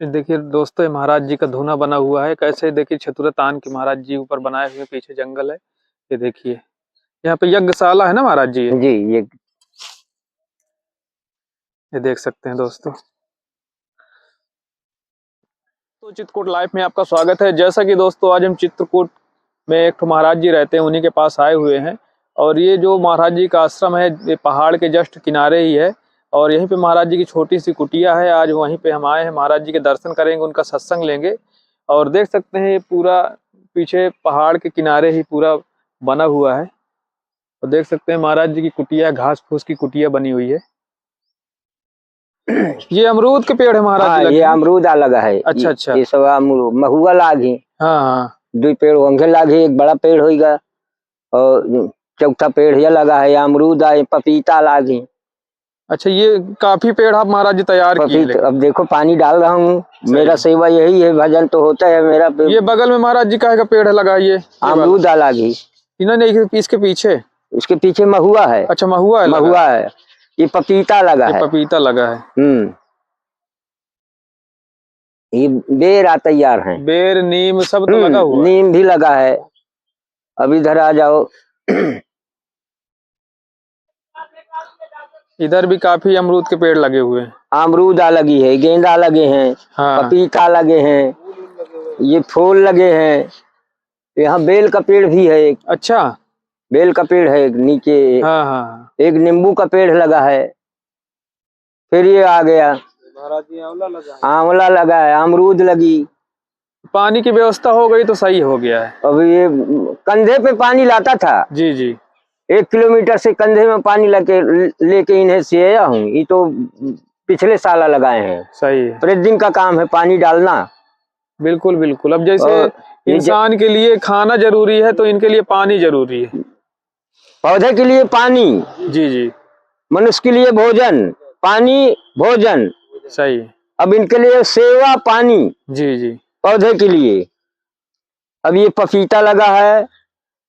देखिए दोस्तों, ये महाराज जी का धूना बना हुआ है। कैसे देखिए चतुर तान के महाराज जी ऊपर बनाए हुए, पीछे जंगल है। ये देखिए यहाँ पे यज्ञशाला है ना महाराज जी, जी ये देख सकते हैं दोस्तों। तो चित्रकूट लाइव में आपका स्वागत है। जैसा कि दोस्तों आज हम चित्रकूट में एक तो महाराज जी रहते हैं, उन्हीं के पास आए हुए हैं। और ये जो महाराज जी का आश्रम है ये पहाड़ के जस्ट किनारे ही है। और यहीं पे महाराज जी की छोटी सी कुटिया है। आज वहीं पे हम आए हैं, महाराज जी के दर्शन करेंगे, उनका सत्संग लेंगे। और देख सकते हैं ये पूरा पीछे पहाड़ के किनारे ही पूरा बना हुआ है। और देख सकते हैं महाराज जी की कुटिया, घास फूस की कुटिया बनी हुई है। ये अमरूद के पेड़ है महाराज जी? ये अमरूद लगा है। अच्छा अच्छा। ये सब महुआ लागी। हाँ हाँ। 2 पेड़ होंगे लागे, एक बड़ा पेड़ होगा और चौथा पेड़ ये लगा है। अमरूद आए, पपीता लागी। अच्छा, ये काफी पेड़ आप महाराज जी तैयार किए। अब देखो पानी डाल रहा हूँ, मेरा सेवा यही है, भजन तो होता है मेरा। ये बगल में महाराज जी का पेड़ है लगा, ये अमरूद लागी। इन्होंने इसके पीछे, इसके पीछे महुआ है। अच्छा महुआ है, महुआ है। ये पपीता लगा है। पपीता लगा है। ये बेर तैयार है। बेर नीम सब तो लगा हुआ है। नीम भी लगा है। अब इधर आ जाओ। इधर भी काफी अमरूद के पेड़ लगे हुए हैं। अमरूद लगी है, गेंदा लगे हैं। हाँ। पपीता लगे हैं, ये फूल लगे हैं। यहाँ बेल का पेड़ भी है एक। अच्छा, बेल का पेड़ है नीचे। हाँ हाँ। एक नींबू का पेड़ लगा है। फिर ये आ गया महाराज जी आंवला लगा है। अमरूद लगी। पानी की व्यवस्था हो गई तो सही हो गया है। अब ये कंधे पे पानी लाता था। जी जी। 1 किलोमीटर से कंधे में पानी लेके इन्हें सिया हूँ। ये तो पिछले साल लगाए हैं। सही है। प्रतिदिन का काम है पानी डालना। बिल्कुल बिल्कुल। अब जैसे इंसान के लिए खाना जरूरी है तो इनके लिए पानी जरूरी है। पौधे के लिए पानी, जी जी। मनुष्य के लिए भोजन, पानी भोजन। सही है। अब इनके लिए सेवा पानी। जी जी। पौधे के लिए। अब ये पपीता लगा है,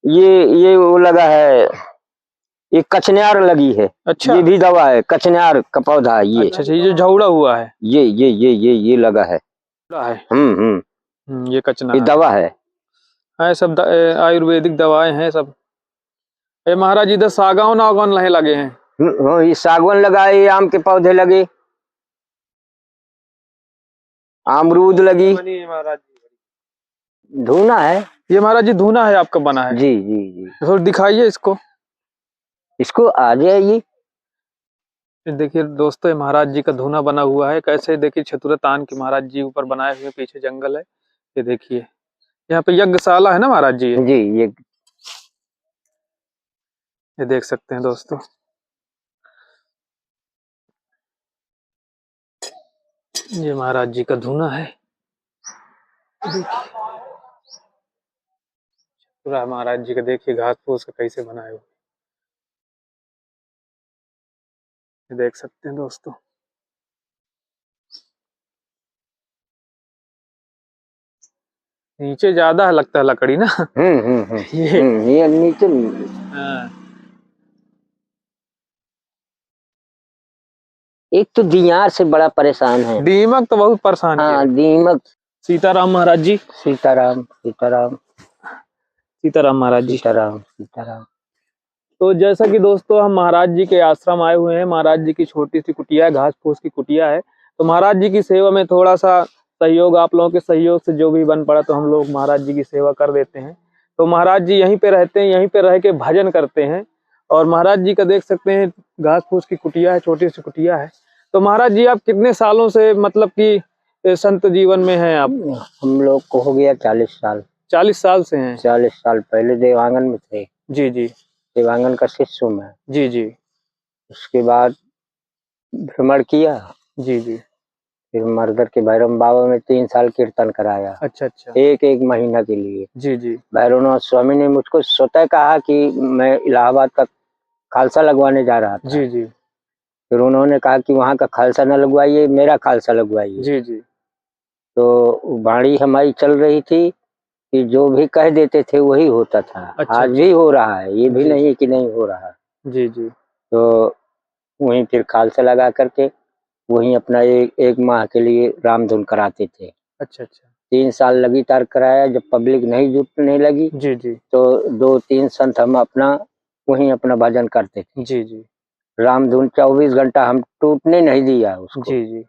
ये वो लगा है, ये कचनार लगी है। अच्छा, ये भी दवा है, कचनार का पौधा है ये। अच्छा, ये जो झौड़ा हुआ है ये लगा है। ये कचनार, ये दवा है। सब आयुर्वेदिक दवाएं हैं सब। ये महाराज इधर सागौन आगौन लगे हैं। ये सागवान लगा है। ये आम के पौधे लगे, अमरूद लगी। धूना है ये महाराज जी, धूना है आपका बना है? जी जी जी। तो दिखाइए इसको आ जाइए। देखिए दोस्तों, ये महाराज जी का धूना बना हुआ है। कैसे देखिए चतुर तान के महाराज जी ऊपर बनाए हुए, पीछे जंगल है। ये देखिए यहाँ पे यज्ञशाला है ना महाराज जी, ये देख सकते हैं दोस्तों। ये महाराज जी का धूना है। पूरा महाराज जी का देखिए घास फूस का कैसे बनाए हुए, देख सकते हैं दोस्तों। नीचे ज्यादा है लगता है लकड़ी ना। ये नीचे। हाँ। एक तो दियार से बड़ा परेशान है। दीमक तो बहुत परेशान है। दीमक। सीताराम महाराज जी। सीताराम महाराज जी। सीताराम। तो जैसा कि दोस्तों हम महाराज जी के आश्रम आए हुए हैं। महाराज जी की छोटी सी कुटिया है, घास फूस की कुटिया है। तो महाराज जी की सेवा में थोड़ा सा सहयोग, आप लोगों के सहयोग से जो भी बन पड़ा तो हम लोग महाराज जी की सेवा कर देते हैं। तो महाराज जी यहीं पे रहते हैं, यहीं पे रह के भजन करते हैं। और महाराज जी का देख सकते हैं घास फूस की कुटिया है, छोटी सी कुटिया है। तो महाराज जी आप कितने सालों से मतलब कि संत जीवन में हैं आप? हम लोग को हो गया 40 साल। 40 साल से हैं? 40 साल पहले देवांगन में थे। जी जी। देवांगन का शिष्य हूँ मैं। जी जी। उसके बाद भ्रमण किया। जी जी। फिर मर्दर के भैरव बाबा में 3 साल कीर्तन कराया। अच्छा अच्छा। एक महीना के लिए। जी जी। भैरवनाथ स्वामी ने मुझको स्वतः कहा कि मैं इलाहाबाद का खालसा लगवाने जा रहा था। जी जी। फिर उन्होंने कहा कि वहाँ का खालसा न लगवाइए, मेरा खालसा लगवाइए। जी जी। तो वाणी हमारी चल रही थी कि जो भी कह देते थे वही होता था। अच्छा, आज भी हो रहा है, ये भी नहीं कि नहीं हो रहा। जी जी। तो वहीं फिर खालसा लगा करके वहीं अपना एक माह के लिए रामधुन कराते थे। अच्छा अच्छा। 3 साल लगातार कराया। जब पब्लिक नहीं जुटने लगी जी जी। तो 2-3 संत हम अपना वहीं अपना भजन करते थे। जी जी। रामधुन 24 घंटा हम टूटने नहीं दिया उसको। जी जी।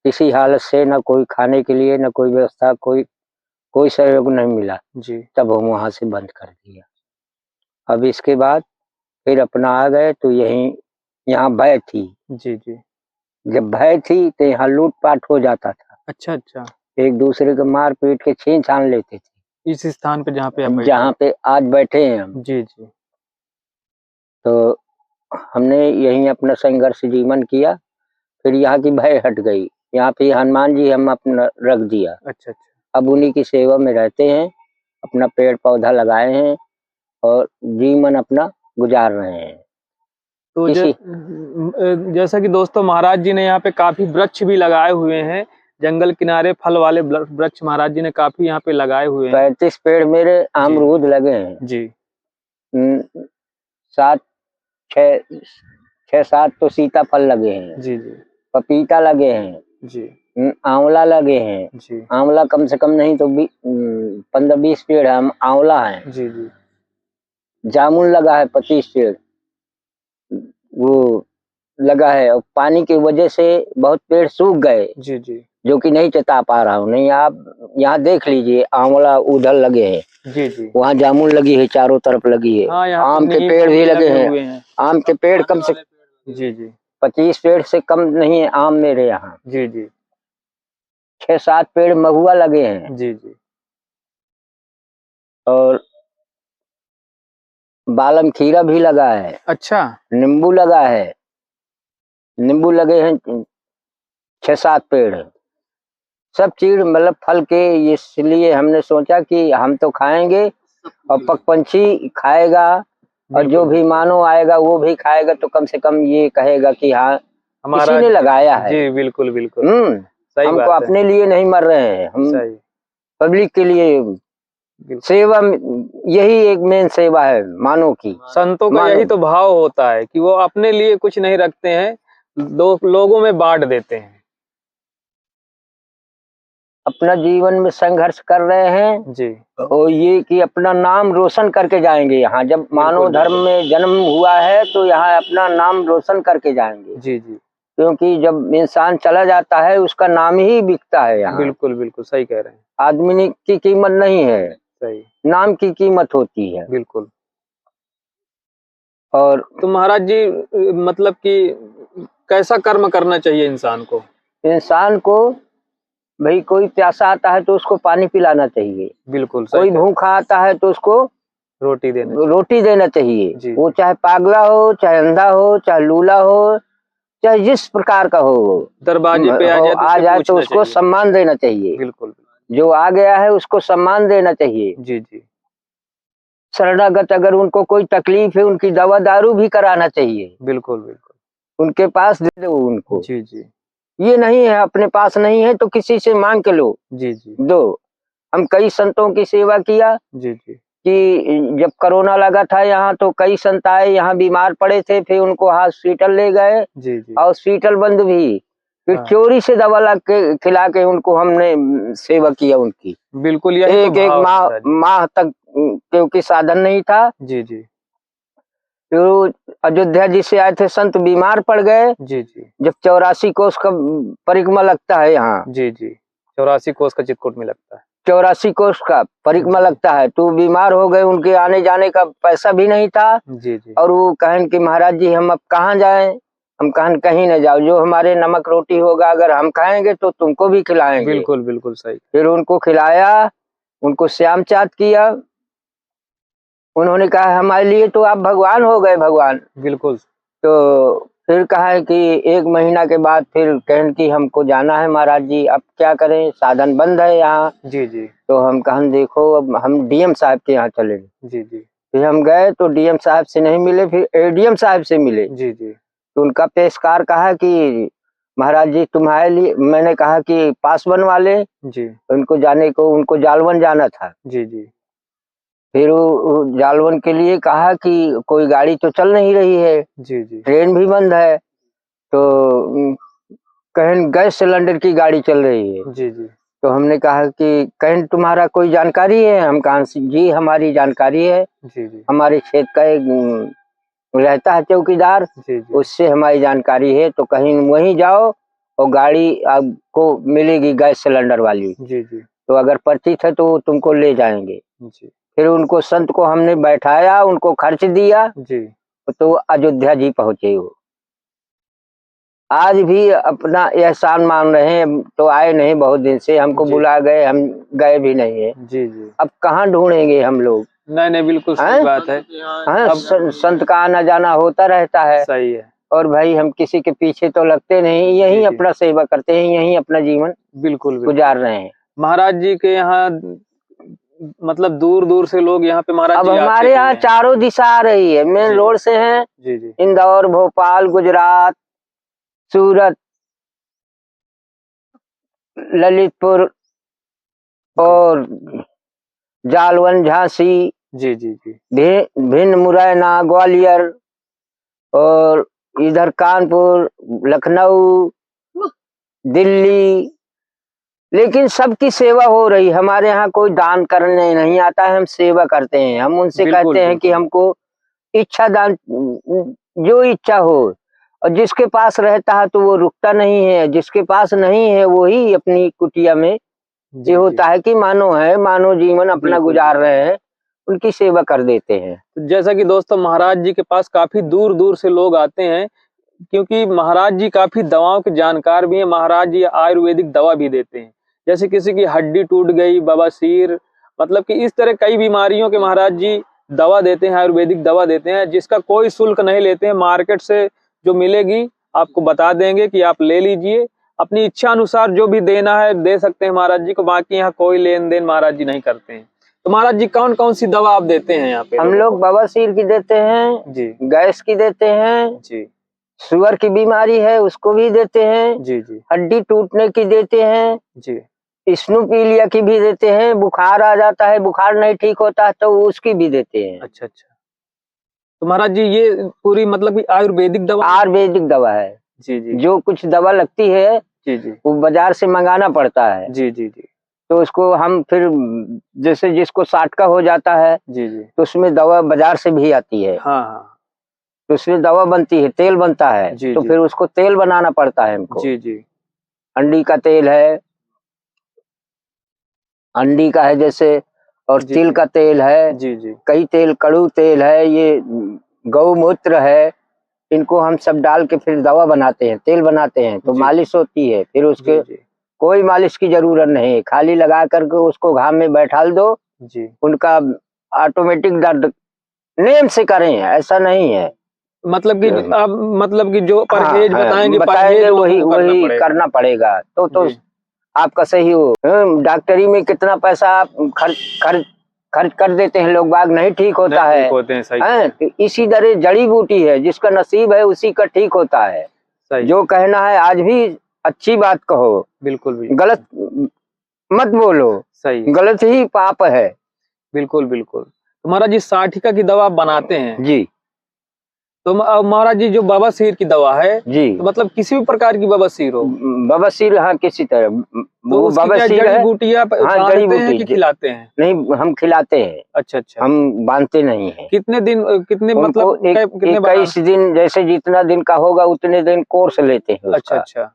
किसी हालत से न कोई खाने के लिए न कोई व्यवस्था, कोई सहयोग नहीं मिला। जी तब हम वहाँ से बंद कर दिया। अब इसके बाद फिर अपना आ गए तो यहीं यहाँ भय थी। जी जी। जब भय थी तो यहाँ लूट-पाट हो जाता था। अच्छा अच्छा। एक दूसरे को मार पीट के छीन-छान लेते थे। इस स्थान पे जहाँ पे आप बैठे जहाँ हैं। पे आज बैठे हैं हम। जी जी। तो हमने यहीं अपना संघर्ष जीवन किया। फिर यहाँ की भय हट गई। यहाँ पे हनुमान जी हम अपना रख दिया। अच्छा अच्छा। अब उन्हीं की सेवा में रहते हैं। अपना पेड़-पौधा लगाए हैं और जीवन अपना गुजार रहे हैं। तो किसी जैसा कि दोस्तों महाराज जी ने यहाँ पे काफी वृक्ष भी लगाए हुए हैं। जंगल किनारे फल वाले वृक्ष महाराज जी ने काफी यहाँ पे लगाए हुए हैं। 35 पेड़ मेरे जी अमरूद लगे हैं। जी। 7 6-7 तो सीताफल लगे हैं। जी जी। पपीता लगे हैं। जी आंवला लगे हैं। जी। आंवला कम से कम नहीं तो 15-20 पेड़ आंवला है। जी जी। जामुन लगा है 25 पेड़। वो लगा है और पानी की वजह से बहुत पेड़ सूख गए। जी जी। जो कि नहीं चता पा रहा हूँ। नहीं आप यहाँ देख लीजिए, आंवला उधर लगे हैं। जी जी। वहाँ जामुन लगी है, चारों तरफ लगी है। हाँ, यहाँ आम के नीम पेड़ भी लगे हुए हैं। आम के पेड़ कम से जी जी। 25 पेड़ से कम नहीं है आम मेरे यहाँ। जी जी। 6-7 पेड़ महुआ लगे हैं। जी जी। और बालम खीरा भी लगा है। अच्छा। नींबू लगा है। नींबू लगे हैं 6-7 पेड़। सब चीज मतलब फल के, इसलिए हमने सोचा कि हम तो खाएंगे और पक्षी खाएगा और जो भी मानो आएगा वो भी खाएगा, तो कम से कम ये कहेगा कि हाँ किसी ने लगाया है। जी बिल्कुल बिल्कुल। सही हमको बात है। अपने लिए नहीं मर रहे हैं, हम सही। पब्लिक के लिए सेवा। यही एक मेन सेवा है मानव की। संतों का यही तो भाव होता है कि वो अपने लिए कुछ नहीं रखते हैं, लोगों में बांट देते हैं। अपना जीवन में संघर्ष कर रहे हैं जी। और ये कि अपना नाम रोशन करके जाएंगे। यहाँ जब मानव धर्म में जन्म हुआ है तो यहाँ अपना नाम रोशन करके जाएंगे। जी जी। क्योंकि जब इंसान चला जाता है उसका नाम ही बिकता है यहाँ। बिल्कुल बिल्कुल सही कह रहे हैं। आदमी की कीमत नहीं है, सही, नाम की कीमत होती है। बिल्कुल। और तो महाराज जी मतलब कि कैसा कर्म करना चाहिए इंसान को? इंसान को भाई, कोई प्यासा आता है तो उसको पानी पिलाना चाहिए। बिल्कुल। कोई भूखा आता है तो उसको रोटी देना चाहिए। वो चाहे पागला हो, चाहे अंधा हो, चाहे लूला हो, चाहे जिस प्रकार का हो, दरवाजे पे आ जाए तो उसको सम्मान देना चाहिए। बिल्कुल। जो आ गया है उसको सम्मान देना चाहिए। जी जी। शरणागत अगर उनको कोई तकलीफ है, उनकी दवा दारू भी कराना चाहिए। बिल्कुल बिल्कुल। उनके पास दे दो उनको। जी जी। ये नहीं है अपने पास नहीं है तो किसी से मांग के लो। जी जी। दो। हम कई संतों की सेवा किया। जी जी। कि जब कोरोना लगा था यहाँ तो कई संत आए, यहाँ बीमार पड़े थे, फिर उनको हॉस्पिटल ले गए। जी जी। हॉस्पिटल बंद भी, फिर चोरी से दवा ला के खिला के उनको हमने सेवा किया उनकी। बिल्कुल यही एक माह तक, क्योंकि साधन नहीं था। जी जी। तो अयोध्या जी से आए थे संत, बीमार पड़ गए। जी जी। जब 84 कोस का परिक्रमा लगता है यहाँ। जी जी। 84 कोस का चित्रकूट में लगता है। 84 कोस का परिक्रमा लगता है। तो बीमार हो गए, उनके आने जाने का पैसा भी नहीं था। जी जी। और वो कहन कि महाराज जी हम अब कहाँ जाएं? हम कहन कहीं न जाओ, जो हमारे नमक रोटी होगा अगर हम खाएंगे तो तुमको भी खिलाएंगे। बिल्कुल बिल्कुल सही। फिर उनको खिलाया, उनको श्याम चाट किया। उन्होंने कहा हमारे लिए तो आप भगवान हो गए, भगवान। बिल्कुल। तो फिर कहा है कि 1 महीना के बाद फिर कहन कि हमको जाना है महाराज जी, अब क्या करें, साधन बंद है यहाँ। जी जी। तो हम कहन देखो अब हम डीएम साहब के यहाँ चले। जी जी। फिर हम गए तो डीएम साहब से नहीं मिले, फिर एडीएम साहब से मिले। जी जी। तो उनका पेशकार कहा कि महाराज जी तुम्हारे लिए, मैंने कहा कि पास बनवा ले। जी। उनको जाने को, उनको जालवन जाना था। जी जी। फिर वो जालवन के लिए कहा कि कोई गाड़ी तो चल नहीं रही है। जी जी। ट्रेन भी बंद है। तो कहीं गैस सिलेंडर की गाड़ी चल रही है। जी जी तो हमने कहा कि कहीं तुम्हारा कोई जानकारी है? हम कहा जी हमारी जानकारी है, जी जी हमारे क्षेत्र का एक रहता है चौकीदार, जी जी उससे हमारी जानकारी है। तो कहीं वहीं जाओ और गाड़ी आपको मिलेगी गैस सिलेंडर वाली। जी जी तो अगर परिचित है तो वो तुमको ले जाएंगे। जी फिर उनको संत को हमने बैठाया, उनको खर्च दिया, जी तो अयोध्या जी पहुंचे वो। आज भी अपना एहसान मान रहे हैं। तो आए नहीं बहुत दिन से, हमको जी। बुला गए, हम गए भी नहीं है। जी जी अब कहाँ ढूंढेंगे हम लोग? नहीं नहीं, बिल्कुल सही हैं? बात है। हाँ, अब संत का आना जाना होता रहता है। सही है। और भाई हम किसी के पीछे तो लगते नहीं, जी यही जी अपना सेवा करते हैं, यही अपना जीवन बिल्कुल बिल्कुल। गुजार रहे हैं। महाराज जी के यहाँ मतलब दूर दूर से लोग यहाँ पे महाराज अब जी आते हमारे भी यहाँ हैं। चारों दिशा आ रही है, मेन जी रोड से है। जी जी इंदौर, भोपाल, गुजरात, सूरत, ललितपुर और जालवन, झांसी, जी जी जी भिंड, मुरैना, ग्वालियर और इधर कानपुर, लखनऊ, दिल्ली। लेकिन सबकी सेवा हो रही। हमारे यहाँ कोई दान करने नहीं आता है, हम सेवा करते हैं। हम उनसे बिल्कुल कहते हैं कि बिल्कुल। हमको इच्छा दान, जो इच्छा हो। और जिसके पास रहता है तो वो रुकता नहीं है, जिसके पास नहीं है वो ही अपनी कुटिया में जी ये जी होता है कि मानव जीवन अपना बिल्कुल गुजार बिल्कुल। रहे हैं, उनकी सेवा कर देते हैं। तो जैसा कि दोस्तों महाराज जी के पास काफी दूर दूर से लोग आते हैं, क्योंकि महाराज जी काफी दवाओं के जानकार भी हैं। महाराज जी आयुर्वेदिक दवा भी देते हैं। जैसे किसी की हड्डी टूट गई, बवासीर, मतलब कि इस तरह कई बीमारियों के महाराज जी दवा देते हैं, आयुर्वेदिक दवा देते हैं, जिसका कोई शुल्क नहीं लेते हैं। मार्केट से जो मिलेगी आपको बता देंगे कि आप ले लीजिए, अपनी इच्छा अनुसार जो भी देना है दे सकते हैं महाराज जी को। बाकी यहाँ कोई लेन देन महाराज जी नहीं करते हैं। तो महाराज जी कौन कौन सी दवा आप देते हैं यहाँ पे? हम लोग बवासीर की देते हैं, जी गैस की देते हैं, जी शुगर की बीमारी है उसको भी देते हैं, जी जी हड्डी टूटने की देते हैं, जी स्नोपीलिया की भी देते हैं। बुखार आ जाता है, बुखार नहीं ठीक होता तो उसकी भी देते हैं। अच्छा अच्छा। तो महाराज जी ये पूरी मतलब कि आयुर्वेदिक दवा? आयुर्वेदिक दवा है। जी जी जो कुछ दवा लगती है जी जी वो बाजार से मंगाना पड़ता है। जी जी जी तो उसको हम फिर, जैसे जिसको साटका हो जाता है जी जी तो उसमें दवा बाजार से भी आती है। हाँ हाँ तो उसमें दवा बनती है, तेल बनता है। जी तो जी फिर उसको तेल बनाना पड़ता है हमको। जी जी अंडी का तेल है, अंडी का है जैसे, और जी तिल जी का तेल है, जी जी कई तेल, कड़ू तेल है, ये गौमूत्र है। इनको हम सब डाल के फिर दवा बनाते हैं, तेल बनाते हैं। तो जी मालिश होती है। फिर जी उसके जी कोई मालिश की जरूरत नहीं है, खाली लगा करके उसको घाम में बैठाल दो। जी उनका ऑटोमेटिक दर्द नेम से करें, ऐसा नहीं है। मतलब कि आप मतलब कि जो हाँ, परहेज बताएंगे, बताएंगे परहेज वही लोगों को करना वही पड़ेगा। करना पड़ेगा। तो जी आपका सही हो। डॉक्टरी में कितना पैसा आप खर्च खर्च खर्च कर देते हैं लोग बाग, नहीं ठीक होता नहीं है। ठीक होते हैं। सही तो इसी तरह जड़ी बूटी है, जिसका नसीब है उसी का ठीक होता है। सही जो कहना है आज भी अच्छी बात कहो, बिल्कुल बिल्कुल गलत मत बोलो। सही गलत ही पाप है। बिल्कुल बिल्कुल। तो महाराज जी साठिका की दवा आप बनाते हैं, जी तो महाराज जी जो बवासीर की दवा है, जी। तो मतलब किसी भी प्रकार की बवासीर हो बवासीर, हाँ किसी तरह तो वो उसकी क्या बवासीर जड़ी है। बूटियां हाँ, जड़ी बांधते हैं बूटी कि खिलाते हैं? नहीं, हम खिलाते हैं। अच्छा अच्छा। हम बांधते नहीं हैं। कितने दिन, कितने उनको मतलब कितने बार? 21 दिन, जैसे जितना दिन का होगा उतने दिन कोर्स लेते हैं अच्छा उसका। अच्छा।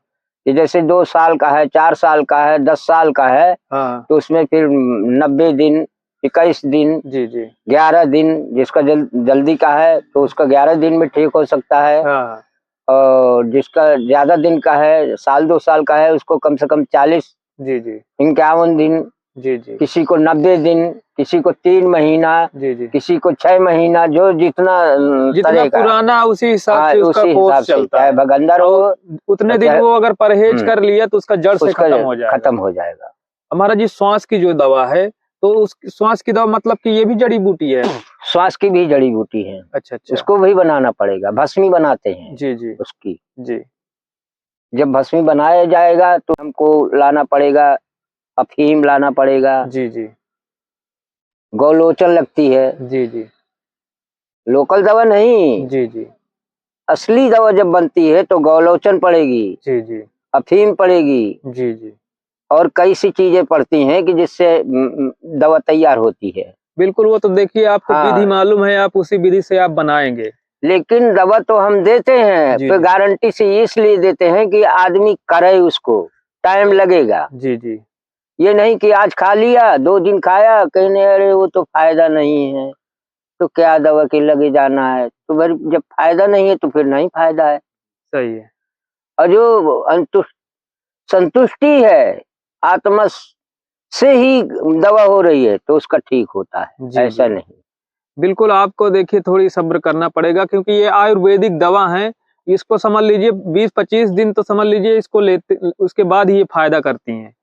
ये जैसे 2 साल का है, 4 साल का है, 10 साल का है, हाँ तो उसमें फिर 90 दिन, 21 दिन, जी जी 11 दिन। जिसका जल्दी का है तो उसका 11 दिन में ठीक हो सकता है। हाँ और जिसका ज्यादा दिन का है, साल 2 साल का है, उसको कम से कम 40, जी जी 51 दिन, जी जी किसी को 90 दिन, किसी को 3 महीना, जी जी। किसी को 6 महीना, जो जितना जितना तरह का। पुराना उसी हिसाब हाँ, से उसका उसी हिसाब कोर्स से, चलता चाहे है। भगंदर हो, और उतने दिन चाहे वो अगर परहेज कर लिया तो उसका जड़ से उसका खत्म हो जाएगा। खत्म हो जाएगा। हमारा जी श्वास की जो दवा है, तो उस श्वास की दवा मतलब कि ये भी जड़ी बूटी है? श्वास की भी जड़ी बूटी है। अच्छा अच्छा। उसको भी बनाना पड़ेगा, भस्मी बनाते हैं जी जी उसकी। जी जब भस्मी बनाया जाएगा तो हमको लाना पड़ेगा, अफीम लाना पड़ेगा, जी जी गौलोचन लगती है। जी जी लोकल दवा नहीं, जी जी असली दवा जब बनती है तो गौलोचन पड़ेगी। जी जी अफीम पड़ेगी जी जी। और कई सी चीजें पड़ती हैं कि जिससे दवा तैयार होती है। बिल्कुल, वो तो देखिए आपको विधि हाँ, मालूम है, आप उसी विधि से आप बनाएंगे। लेकिन दवा तो हम देते हैं जी तो जी। गारंटी से इसलिए देते हैं कि आदमी करे उसको, टाइम लगेगा। जी जी। ये नहीं कि आज खा लिया 2 दिन खाया कहने अरे वो तो फायदा नहीं है, तो क्या दवा के लगे जाना है। तो फिर जब फायदा नहीं है तो फिर नहीं फायदा है। सही है। और जो संतुष्टि है आत्मा से ही दवा हो रही है तो उसका ठीक होता है, जी ऐसा जी। नहीं। बिल्कुल, आपको देखिए थोड़ी सब्र करना पड़ेगा क्योंकि ये आयुर्वेदिक दवा है। इसको समझ लीजिए 20-25 दिन तो समझ लीजिए इसको लेते उसके बाद ही ये फ़ायदा करती हैं।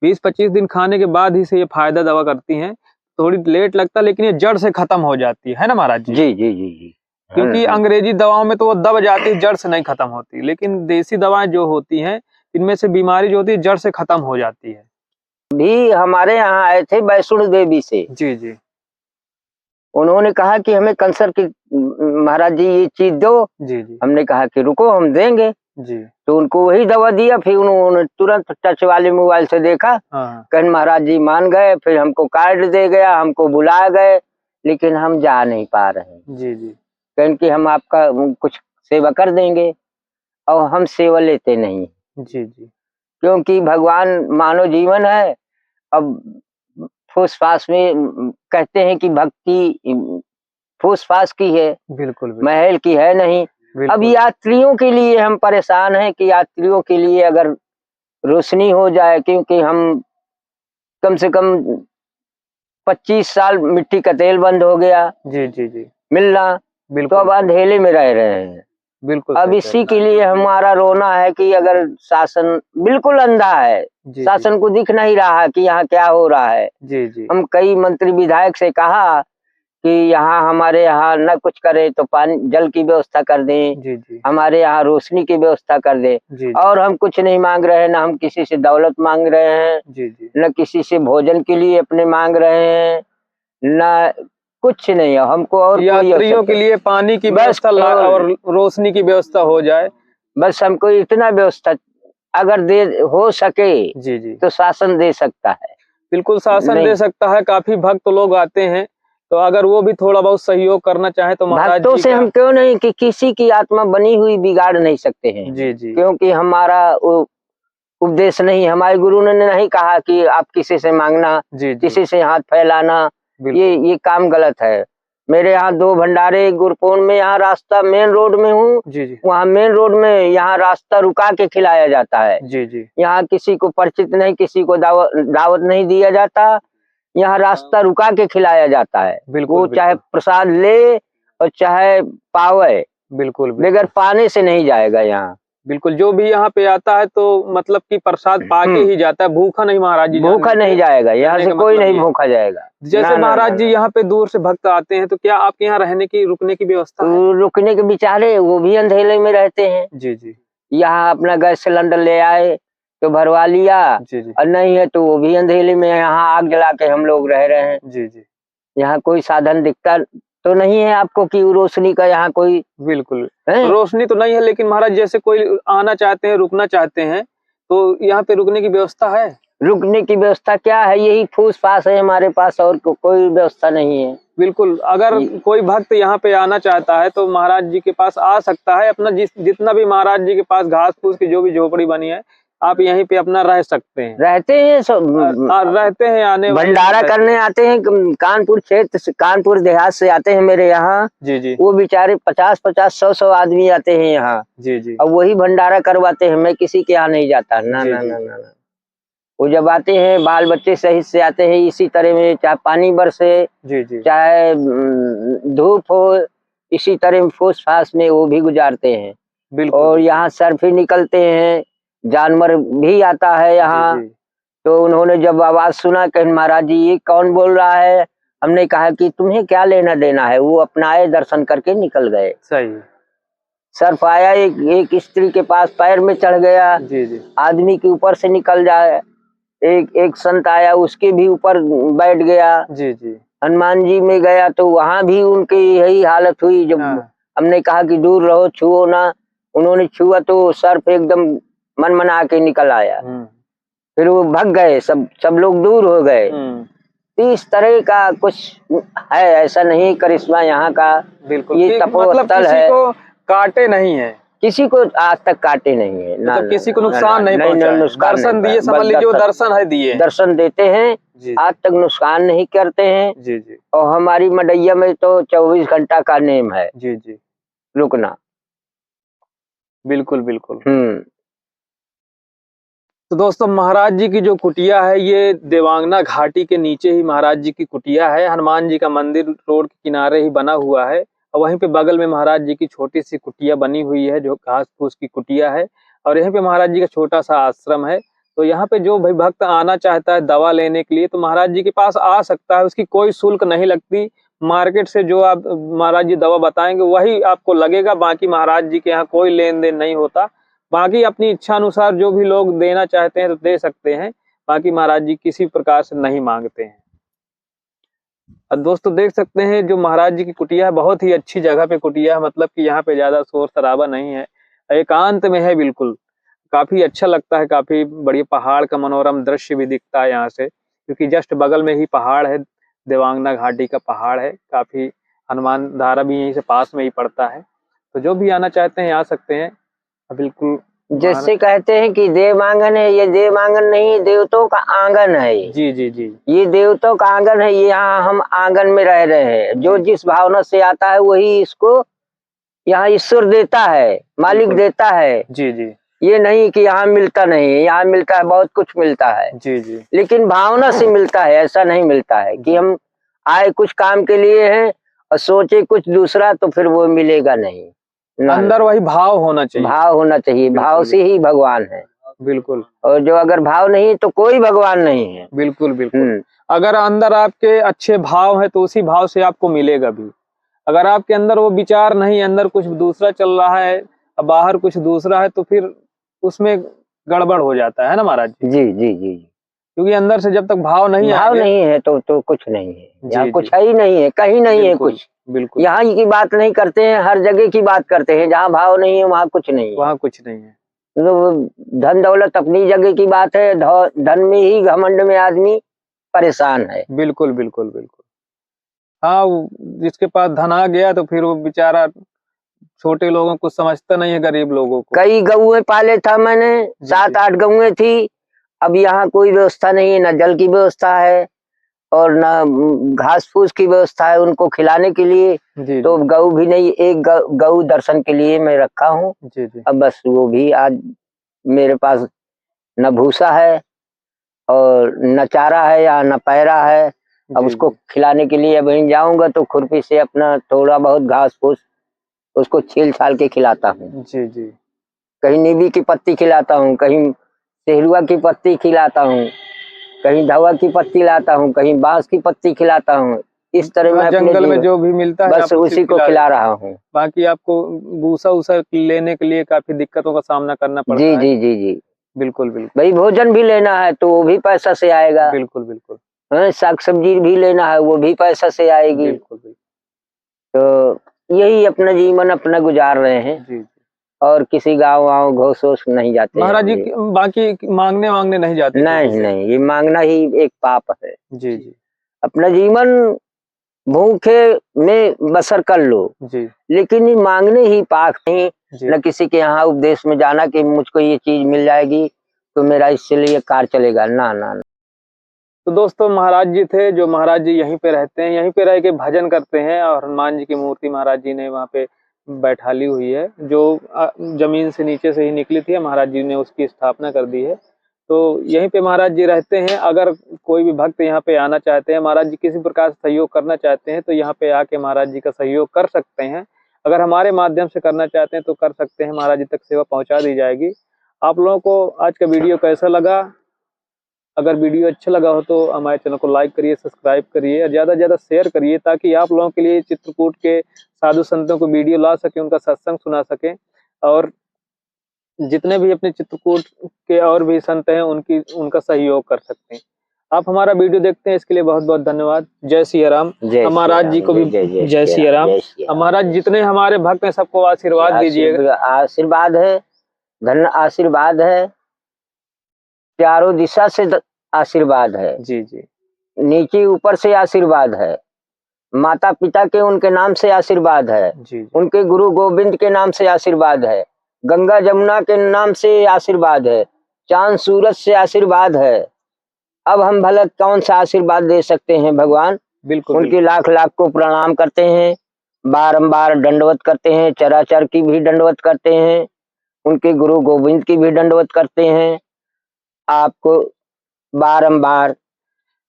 20-25 दिन खाने के बाद ही से ये फ़ायदा दवा करती हैं। थोड़ी लेट लगता है लेकिन ये जड़ से ख़त्म हो जाती है ना महाराज जी? जी जी जी जी। क्योंकि अंग्रेजी दवाओं में तो वो दब जाती है, जड़ से नहीं ख़त्म होती। लेकिन देसी दवाएँ जो होती हैं, इनमें से बीमारी जो होती है जड़ से ख़त्म हो जाती है। भी हमारे यहाँ आए थे वैष्णो देवी से, जी, जी। उन्होंने कहा कि हमें कैंसर की महाराज जी ये चीज दो। जी, जी। हमने कहा कि रुको हम देंगे। जी। तो उनको वही दवा दिया, फिर उन्होंने तुरंत टच वाले मोबाइल से देखा, हाँ, कहन महाराज जी मान गए। फिर हमको कार्ड दे गया, हमको बुला गए, लेकिन हम जा नहीं पा रहे हैं। जी, जी। कहन कि हम आपका कुछ सेवा कर देंगे, और हम सेवा लेते नहीं, जी, जी। क्योंकि भगवान मानव जीवन है। अब फूस फास में कहते हैं कि भक्ति फूस फास की है, बिल्कुल, बिल्कुल। महल की है नहीं। अब बिल्कुल। यात्रियों के लिए हम परेशान हैं कि यात्रियों के लिए अगर रोशनी हो जाए, क्योंकि हम कम से कम 25 साल मिट्टी का तेल बंद हो गया जी, जी, जी। मिलना, तो बिल्कुल, अब अंधेले में रह रहे हैं। बिल्कुल अब सही कह इसी रहे के हैं। लिए हमारा रोना है कि अगर शासन बिल्कुल अंधा है, जी, जी। शासन को दिख नहीं रहा कि यहाँ क्या हो रहा है। जी, जी। हम कई मंत्री विधायक से कहा कि यहाँ हमारे यहाँ न कुछ करे तो पानी जल की व्यवस्था कर दें, जी, जी। हमारे यहाँ रोशनी की व्यवस्था कर दें। जी, जी। और हम कुछ नहीं मांग रहे हैं, न हम किसी से दौलत मांग रहे हैं, जी, जी। न किसी से भोजन के लिए अपने मांग रहे हैं, न कुछ नहीं है हमको और कोई यात्रियों आवश्यकता के लिए पानी की बस व्यवस्था और रोशनी की व्यवस्था हो जाए। बस हमको इतना व्यवस्था अगर दे हो सके जी, जी। तो शासन दे सकता है। बिल्कुल शासन दे नहीं, सकता है, काफ़ी भक्त लोग आते हैं, तो अगर वो भी थोड़ा बहुत सहयोग करना चाहें तो महाराज भक्तों जी से का। हम क्यों नहीं कि किसी की आत्मा बनी हुई बिगाड़ नहीं सकते हैं, जी, जी। क्योंकि हमारा उपदेश नहीं, हमारे गुरु ने नहीं कहा कि आप किसी से मांगना, जी, जी। किसी से हाथ फैलाना, बिल्कुल। ये काम गलत है। मेरे यहाँ 2 भंडारे गुरपोन में, यहाँ रास्ता मेन रोड में हूँ, जी, जी। वहाँ मेन रोड में यहाँ रास्ता रुका के खिलाया जाता है। जी, जी। यहाँ किसी को परिचित नहीं, किसी को दावत नहीं दिया जाता, यहाँ रास्ता रुका के खिलाया जाता है। बिल्कुल, वो चाहे बिल्कुल। प्रसाद ले और चाहे पावे, बिल्कुल, बगैर बिल्कुल। पाने से नहीं जाएगा यहाँ। बिल्कुल, जो भी यहाँ पे आता है तो मतलब कि प्रसाद पाके ही जाता है, भूखा नहीं महाराज जी भूखा जाने नहीं देते। जाएगा, यहाँ कहने से का कोई मतलब नहीं ये है। भूखा जाएगा। जैसे ना ना ना महाराज जी ना यहाँ पे दूर से भक्त आते हैं तो क्या आपके यहाँ रहने की, रुकने की व्यवस्था है? रुकने के बेचारे वो भी अंधेरे में रहते हैं। जी, जी। यहाँ अपना गैस सिलेंडर ले आए तो भरवा लिया, जी, जी। और नहीं है तो वो भी अंधेरे में यहाँ आग जला के हम लोग रह रहे हैं। जी, जी। यहाँ कोई साधन दिखता तो नहीं है आपको कि रोशनी का यहाँ कोई बिल्कुल, है? रोशनी तो नहीं है लेकिन महाराज जैसे कोई आना चाहते हैं, रुकना चाहते हैं, तो यहाँ पे रुकने की व्यवस्था है? रुकने की व्यवस्था क्या है, यही फूस फास है हमारे पास, और कोई व्यवस्था नहीं है। बिल्कुल, अगर कोई भक्त यहाँ पे आना चाहता है तो महाराज जी के पास आ सकता है। अपना जितना भी महाराज जी के पास घास-फूस की जो भी झोपड़ी बनी है, आप यहीं पे अपना रह सकते हैं। रहते हैं रहते हैं आने वाले भंडारा रहते करने हैं। आते हैं, कानपुर क्षेत्र से, कानपुर देहात से आते हैं मेरे यहाँ। जी, जी। वो बेचारे 50-50, 100-100 आदमी आते हैं यहाँ, जी, जी। और वही भंडारा करवाते हैं। मैं किसी के यहाँ नहीं जाता, ना जी, ना जी। ना ना ना। वो जब आते हैं बाल बच्चे सहित से आते हैं, इसी तरह में चाहे पानी बरसे, जी, जी। चाहे धूप हो, इसी तरह में फूस फास में वो भी गुजारते हैं। बिल्कुल, और बिल्कुल। यहाँ सर्फी निकलते हैं, जानवर भी आता है जी, यहाँ। जी। तो उन्होंने जब आवाज सुना कि महाराज जी ये कौन बोल रहा है, हमने कहा कि तुम्हें क्या लेना देना है। वो अपना आए, दर्शन करके निकल गए। सही है। सर्फ आया, एक स्त्री के पास पैर में चढ़ गया, जी, जी। आदमी के ऊपर से निकल जाए। एक संत आया, उसके भी ऊपर बैठ गया। जी, जी। हनुमान जी में गया तो वहां भी उनकी यही हालत हुई। जब हाँ। हमने कहा कि दूर रहो, छुओ ना, उन्होंने छुआ तो सर्फ एकदम मन मना के निकल आया। फिर वो भग गए, सब लोग दूर हो गए। तो इस तरह का कुछ है, ऐसा नहीं करिश्मा यहाँ का। बिल्कुल, ये मतलब तपोस्थल किसी है, को काटे नहीं है, किसी को आज तक काटे नहीं है, मतलब किसी को नुकसान नहीं पहुंचाए। दर्शन दिए, समझ लीजिए वो दर्शन है दिए, दर्शन देते हैं, आज तक नुकसान नहीं करते हैं। जी जी। और हमारी मडैया में तो 24 घंटा का नेम है जी जी, रुकना। बिल्कुल बिल्कुल। तो दोस्तों, महाराज जी की जो कुटिया है ये देवांगना घाटी के नीचे ही महाराज जी की कुटिया है। हनुमान जी का मंदिर रोड के किनारे ही बना हुआ है, और वहीं पे बगल में महाराज जी की छोटी सी कुटिया बनी हुई है जो घास फूस की कुटिया है, और यहीं पे महाराज जी का छोटा सा आश्रम है। तो यहाँ पे जो भाई भक्त आना चाहता है दवा लेने के लिए तो महाराज जी के पास आ सकता है, उसकी कोई शुल्क नहीं लगती। मार्केट से जो आप महाराज जी दवा बताएंगे वही आपको लगेगा, बाकी महाराज जी के यहाँ कोई लेन देन नहीं होता। बाकी अपनी इच्छा अनुसार जो भी लोग देना चाहते हैं तो दे सकते हैं, बाकी महाराज जी किसी प्रकार से नहीं मांगते हैं। और दोस्तों देख सकते हैं जो महाराज जी की कुटिया है बहुत ही अच्छी जगह पे कुटिया है, मतलब कि यहाँ पे ज्यादा शोर शराबा नहीं है, एकांत में है बिल्कुल। काफी अच्छा लगता है, काफी बढ़िया पहाड़ का मनोरम दृश्य भी दिखता है यहाँ से, क्योंकि जस्ट बगल में ही पहाड़ है, देवांगना घाटी का पहाड़ है। काफी हनुमान धारा भी यहीं से पास में ही पड़ता है, तो जो भी आना चाहते हैं आ सकते हैं बिल्कुल। जैसे कहते हैं कि देव आंगन है, ये देव आंगन नहीं, देवताओं का आंगन है। जी जी जी, ये देवताओं का आंगन है, यहाँ हम आंगन में रह रहे हैं। जो जिस भावना से आता है वही इसको यहाँ ईश्वर देता है, मालिक देता है। जी जी, ये नहीं कि यहाँ मिलता नहीं है, यहाँ मिलता है, बहुत कुछ मिलता है। जी जी, लेकिन भावना से मिलता है, ऐसा नहीं मिलता है कि हम आए कुछ काम के लिए हैं और सोचे कुछ दूसरा, तो फिर वो मिलेगा नहीं। अंदर वही भाव होना चाहिए, भाव होना चाहिए, भाव से ही भगवान है। बिल्कुल। और जो अगर भाव नहीं तो कोई भगवान नहीं है। बिल्कुल बिल्कुल। अगर अंदर आपके अच्छे भाव है तो उसी भाव से आपको मिलेगा भी। अगर आपके अंदर वो विचार नहीं, अंदर कुछ दूसरा चल रहा है, बाहर कुछ दूसरा है, तो फिर उसमें गड़बड़ हो जाता है ना महाराज जी। जी जी जी, क्योंकि अंदर से जब तक भाव नहीं है तो कुछ नहीं है, यहाँ कुछ है ही नहीं है, कहीं नहीं है कुछ। बिल्कुल, यहाँ की बात नहीं करते हैं, हर जगह की बात करते हैं। जहाँ भाव नहीं है वहाँ कुछ नहीं है, वहाँ कुछ नहीं है। तो धन दौलत अपनी जगह की बात है, धन में ही घमंड में आदमी परेशान है। बिल्कुल बिल्कुल बिल्कुल। हाँ, जिसके पास धन आ गया तो फिर वो बेचारा छोटे लोगों को समझता नहीं है, गरीब लोगों को। कई गऊएं पाले था मैंने, 7-8 गऊएं थी। अब यहाँ कोई व्यवस्था नहीं है, न जल की व्यवस्था है और न घास फूस की व्यवस्था है उनको खिलाने के लिए। तो गऊ भी नहीं, एक गऊ दर्शन के लिए मैं रखा हूँ। अब बस वो भी आज मेरे पास न भूसा है और न चारा है या न पैरा है। अब उसको खिलाने के लिए अब वहीं जाऊंगा तो खुरपी से अपना थोड़ा बहुत घास फूस उसको छील छाल के खिलाता हूँ। जी जी, कहीं नींबी की पत्ती खिलाता हूँ, कहीं सेहरुआ की पत्ती खिलाता हूँ, कहीं धवा की पत्ती लाता हूँ, कहीं बांस की पत्ती खिलाता हूँ। इस तरह मैं जंगल में जो भी मिलता है बस उसी को खिला रहा हूँ। बाकी आपको भूसा उसा लेने के लिए काफी दिक्कतों का सामना करना पड़ता है। जी जी जी, बिल्कुल बिल्कुल। भाई भोजन भी लेना है तो वो भी पैसा से आएगा। बिल्कुल बिल्कुल। साग सब्जी भी लेना है वो भी पैसा से आएगी। बिल्कुल बिल्कुल। तो यही अपना जीवन अपना गुजार रहे हैं। जी। और किसी गाँव वाँव घोष वोष नहीं जाते महाराज जी। बाकी मांगने नहीं जाते? नहीं, ये मांगना ही एक पाप है। जी जी। अपना जीवन भूखे में बसर कर लो जी, लेकिन ये मांगने ही पाप नहीं। न किसी के यहाँ उपदेश में जाना कि मुझको ये चीज मिल जाएगी तो मेरा इससे लिए कार चलेगा, ना ना ना। तो दोस्तों, महाराज जी थे जो महाराज जी यहीं पे रहते हैं, यहीं पे रह के भजन करते हैं, और हनुमान जी की मूर्ति महाराज जी ने वहाँ पे बैठाली हुई है, जो जमीन से नीचे से ही निकली थी, महाराज जी ने उसकी स्थापना कर दी है। तो यहीं पे महाराज जी रहते हैं। अगर कोई भी भक्त यहाँ पे आना चाहते हैं, महाराज जी किसी प्रकार से सहयोग करना चाहते हैं तो यहाँ पे आके महाराज जी का सहयोग कर सकते हैं। अगर हमारे माध्यम से करना चाहते हैं तो कर सकते हैं, महाराज जी तक सेवा पहुँचा दी जाएगी। आप लोगों को आज का वीडियो कैसा लगा? अगर वीडियो अच्छा लगा हो तो हमारे चैनल को लाइक करिए, सब्सक्राइब करिए और ज़्यादा से ज़्यादा शेयर करिए, ताकि आप लोगों के लिए चित्रकूट के साधु संतों को वीडियो ला सके, उनका सत्संग सुना सके, और जितने भी अपने चित्रकूट के और भी संत हैं उनका सहयोग कर सकते हैं। आप हमारा वीडियो देखते हैं, इसके लिए बहुत बहुत धन्यवाद। जय सिया राम। महाराज जी को भी जय सिया राम। महाराज जितने हमारे भक्त हैं सबको आशीर्वाद दीजिएगा। आशीर्वाद है धन आशीर्वाद है, चारों दिशा से आशीर्वाद है, जी जी नीचे ऊपर से आशीर्वाद है, माता पिता के उनके नाम से आशीर्वाद है, जी उनके गुरु गोविंद के नाम से आशीर्वाद है, गंगा जमुना के नाम से आशीर्वाद है, चांद सूरज से आशीर्वाद है। अब हम भला कौन सा आशीर्वाद दे सकते हैं भगवान? बिल्कुल उनकी लाख लाख को प्रणाम करते हैं, बारंबार दंडवत करते हैं, चराचर की भी दंडवत करते हैं, उनके गुरु गोविंद की भी दंडवत करते हैं। आपको बारंबार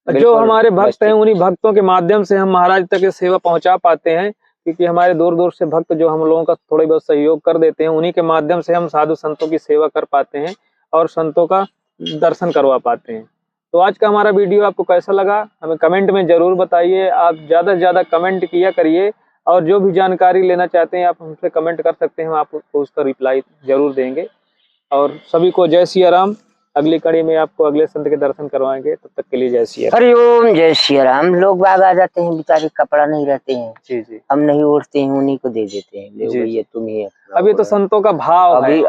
जो बिल्कुल हमारे भक्त व्यवस्थित। हैं उन्हीं भक्तों के माध्यम से हम महाराज तक ये सेवा पहुंचा पाते हैं, क्योंकि हमारे दूर दूर से भक्त जो हम लोगों का थोड़े बहुत सहयोग कर देते हैं, उन्हीं के माध्यम से हम साधु संतों की सेवा कर पाते हैं और संतों का दर्शन करवा पाते हैं। तो आज का हमारा वीडियो आपको कैसा लगा हमें कमेंट में जरूर बताइए। आप ज़्यादा से ज़्यादा कमेंट किया करिए और जो भी जानकारी लेना चाहते हैं आप हमसे कमेंट कर सकते हैं, हम आपको उसका रिप्लाई जरूर देंगे। और सभी को जय सिया राम। अगली कड़ी में आपको अगले संत के दर्शन करवाएंगे, तब तक के लिए जय सिया राम। हरिओम, जय सिया राम। लोग बाग आ जाते हैं, बेचारे कपड़ा नहीं रहते हैं, जी जी हम नहीं ओढ़ते हैं, उन्हीं को दे देते हैं, ले जी, भैया तुम ही अब ये तो संतों का भाव है। अभी